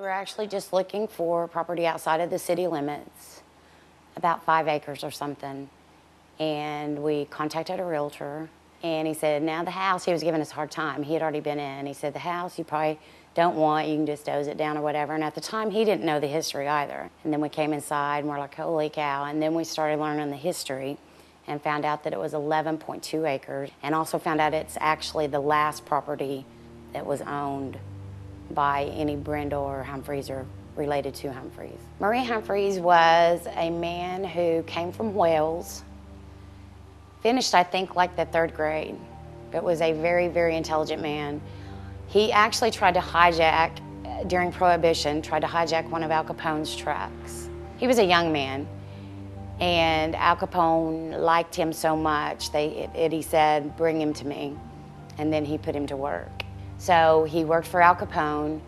were actually just looking for property outside of the city limits, about 5 acres or something. And we contacted a realtor, and he said, now the house, he was giving us a hard time. He had already been in. He said, the house you probably don't want, you can just doze it down or whatever. And at the time, he didn't know the history either. And then we came inside, and we're like, holy cow. And then we started learning the history and found out that it was 11.2 acres, and also found out it's actually the last property that was owned by any Brindle or Humphreys or related to Humphreys. Murray Humphreys was a man who came from Wales, finished, I think, like the 3rd grade, but was a very, very intelligent man. He actually tried to hijack, during Prohibition, tried to hijack one of Al Capone's trucks. He was a young man, and Al Capone liked him so much, he said, bring him to me, and then he put him to work. So he worked for Al Capone,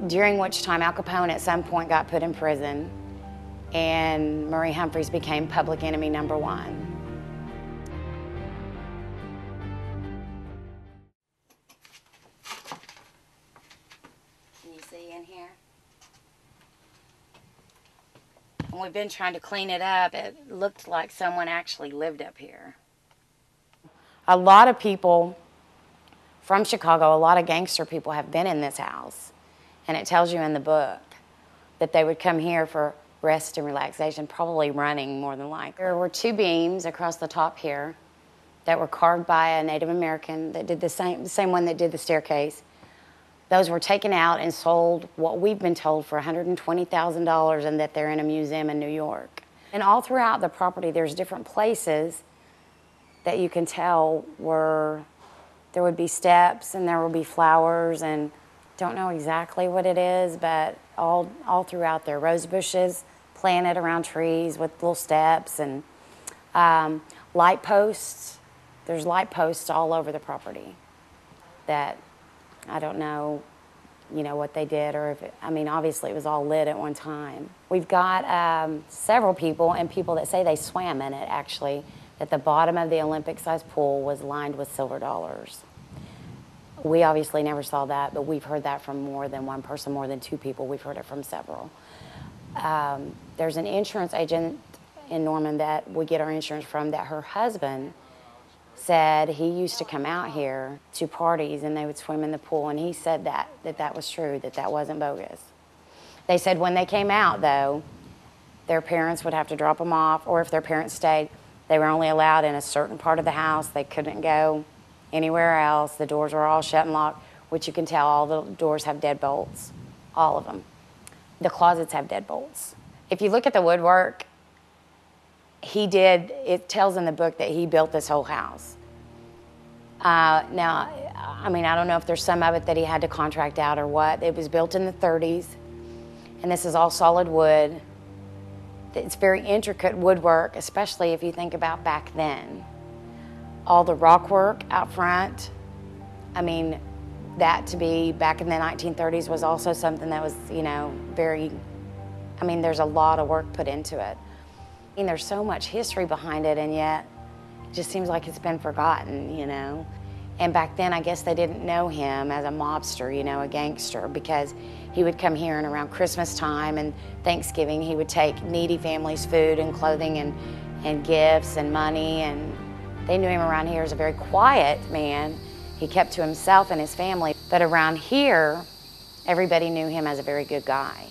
during which time Al Capone at some point got put in prison, and Murray Humphreys became public enemy #1. Can you see in here? When we've been trying to clean it up, it looked like someone actually lived up here. A lot of people from Chicago, a lot of gangster people have been in this house. And it tells you in the book that they would come here for rest and relaxation, probably running more than likely. There were 2 beams across the top here that were carved by a Native American that did the same one that did the staircase. Those were taken out and sold, what we've been told, for $120,000, and that they're in a museum in New York. And all throughout the property, there's different places that you can tell where there would be steps and there would be flowers, and don't know exactly what it is, but all throughout there, rose bushes planted around trees with little steps, and light posts. There's light posts all over the property that I don't know, what they did, or if obviously it was all lit at one time. We've got several people, and people that say they swam in it, actually, that the bottom of the Olympic-sized pool was lined with silver dollars. We obviously never saw that, but we've heard that from more than one person, more than 2 people. We've heard it from several. There's an insurance agent in Norman that we get our insurance from, that her husband said he used to come out here to parties and they would swim in the pool, and he said that was true, that wasn't bogus. They said when they came out, though, their parents would have to drop them off, or if their parents stayed, they were only allowed in a certain part of the house. They couldn't go anywhere else. The doors were all shut and locked, which you can tell all the doors have deadbolts, all of them. The closets have deadbolts. If you look at the woodwork, it tells in the book that he built this whole house. Now, I don't know if there's some of it that he had to contract out or what. It was built in the 30s, and this is all solid wood. It's very intricate woodwork, especially if you think about back then. All the rock work out front, that to be back in the 1930s was also something that was, very, there's a lot of work put into it. There's so much history behind it, and yet it just seems like it's been forgotten, And back then, I guess they didn't know him as a mobster, a gangster, because he would come here, and around Christmas time and Thanksgiving, he would take needy families food and clothing and gifts and money, and they knew him around here as a very quiet man. He kept to himself and his family, but around here, everybody knew him as a very good guy.